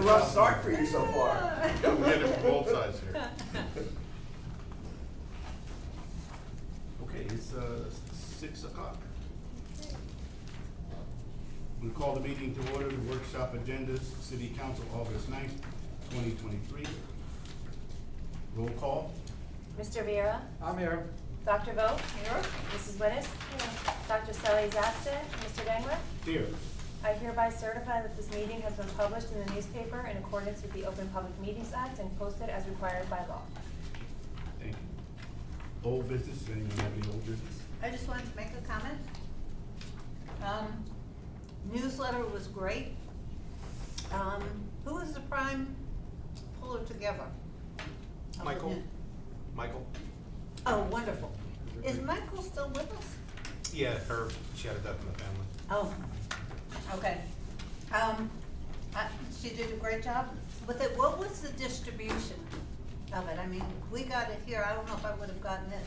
a rough start for you so far. I'm getting it from both sides here. Okay, it's 6 o'clock. We call the meeting to order, the workshop agendas, City Council, August 9th, 2023. Roll call. Mr. Vera? I'm here. Dr. Vogt? Here. Mrs. Winnis? Here. Dr. Stelly is absent. Mr. Dangler? Here. I I hereby certify that this meeting has been published in the newspaper in accordance with the Open Public Meetings Act and posted as required by law. Thank you. Old business, anyone have any old business? I just wanted to make a comment. Newsletter was great. Who was the prime puller together? of the Michael. new- Michael? Oh, wonderful. Is Michael still with us? Yeah, she had a death in the family. Oh, okay. She did a great job with it. What was the distribution of it? I mean, we got it here. I don't know if I would have gotten it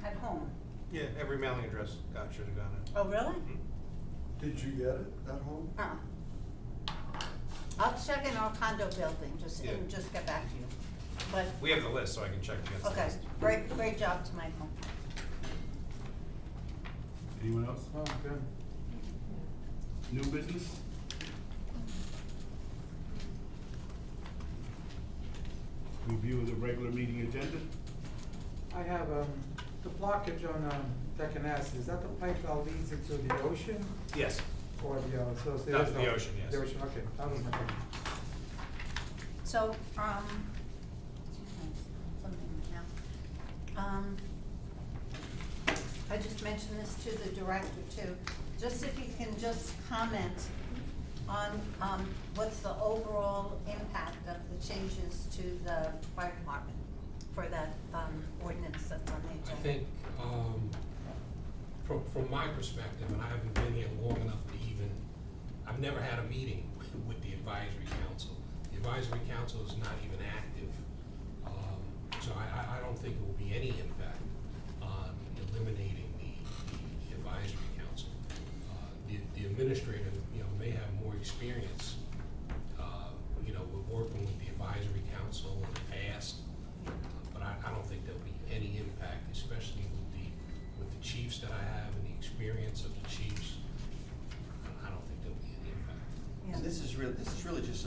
at home. Yeah, every mailing address should have gotten it. Oh, really? Did you get it at home? I'll check in our condo building, and Yeah. just get back to you. But, We have the list, so I can check against the okay, list. great job to Michael. Anyone else? Oh, good. New business? Review of the regular meeting agenda? I have, the blockage on, Decanassi, is that the pipe that leads into the ocean? Yes. Or the, so Not there's the no- ocean, yes. The ocean, okay, that was my question. So, something now. I just mentioned this to the director too. Just if you can just comment on, what's the overall impact of the changes to the fire department for that, ordinance that's on the agenda? I think, from my perspective, and I haven't been here long enough to even, I've never had a meeting with the advisory council. The advisory council is not even active, so I don't think there will be any impact on eliminating the advisory council. The administrator, may have more experience, with working with the advisory council in the past, but I don't think there'll be any impact, especially with the chiefs that I have and the experience of the chiefs. I don't think there'll be any impact. Yeah. And this is really just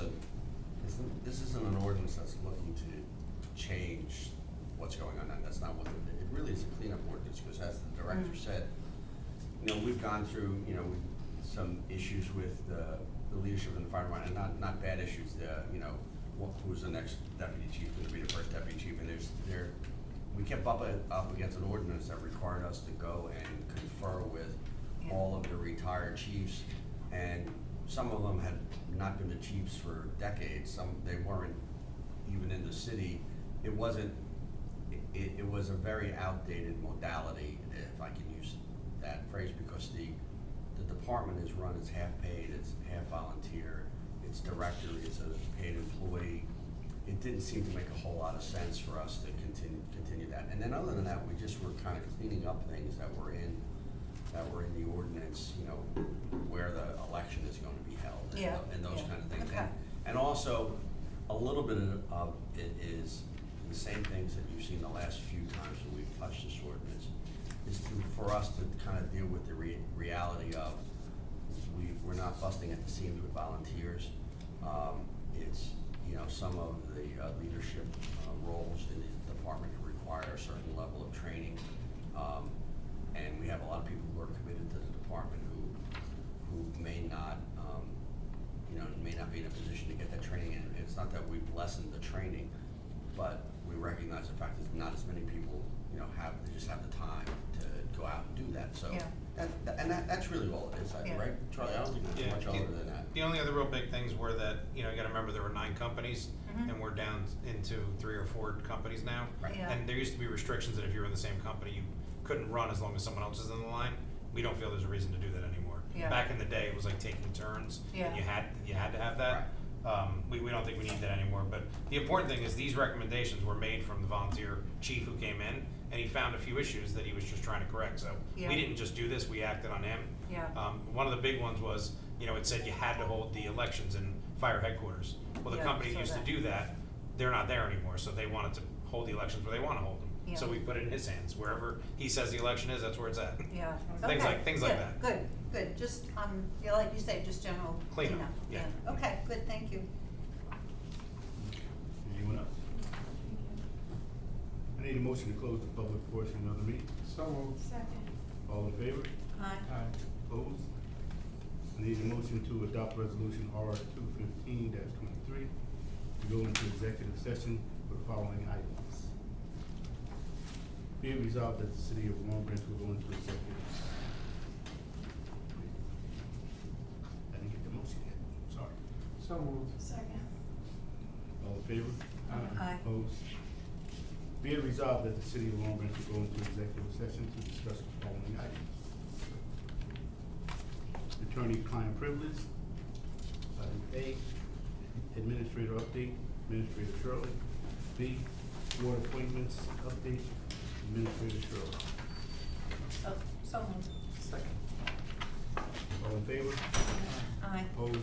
this isn't an ordinance that's looking to change what's going on. That's not what, it really is a cleanup ordinance, because as the director said, we've gone through, some issues with the leadership in the fire department, and not bad issues, who's the next deputy chief, going to be the first deputy chief, and we kept up against an ordinance that required us to go and confer with all of the retired chiefs, and some of them had not been the chiefs for decades. They weren't even in the city. It was a very outdated modality, if I can use that phrase, because the department is run as half paid, it's half volunteer, its director is a paid employee. It didn't seem to make a whole lot of sense for us to continue that. And then other than that, we just were kind of cleaning up things that were in the ordinance, where the election is going to be held, and those kind of things. Okay. And also, a little bit of it is the same things that you've seen the last few times when we've touched this ordinance, is for us to kind of deal with the reality of we're not busting at the seams with volunteers. It's, some of the leadership roles in the department require a certain level of training. And we have a lot of people who are committed to the department who may not, may not be in a position to get that training. And it's not that we've lessened the training, but we recognize the fact that not as many people, they just have the time to go out and do that. So, that's really all it is, right, Charlie? I don't think there's much other than that. The only other real big things were that, you gotta remember there were 9 companies, and we're down into 3 or 4 companies now. Right. Yeah. And there used to be restrictions that if you were in the same company, you couldn't run as long as someone else is in the line. We don't feel there's a reason to do that anymore. Yeah. Back in the day, it was like taking turns, and you had to have that. We don't think we need that anymore, but the important thing is these recommendations were made from the volunteer chief who came in, and he found a few issues that he was just trying to correct. So Yeah. we didn't just do this, we acted on him. Yeah. One of the big ones was, it said you had to hold the elections in fire headquarters. Well, the Yeah, company so used to that- do that, they're not there anymore, so they wanted to hold the elections where they wanna hold them. So Yeah. we put it in his hands, wherever he says the election is, that's where it's at. Yeah. Things Okay, like good, that. Good, good, just, yeah, like you say, just general Cleanup, cleanup, yeah. Okay, good, thank you. Anyone else? I need a motion to close the public portion of the meeting. So moved. All in favor? Aye. Aye. Opposed? I need a motion to adopt resolution R 215-23 to go into executive session for the following items. Be it resolved that the city of Long Branch will go into executive. I didn't get the motion yet, sorry. So moved. All in favor? Aye. Opposed? Be it resolved that the city of Long Branch will go into executive session to discuss the following items. Attorney-client privilege. Item A, administrator update, Administrator Shirley. B, board appointments update, Administrator Shirley. So moved. Second. All in favor? Aye. Opposed?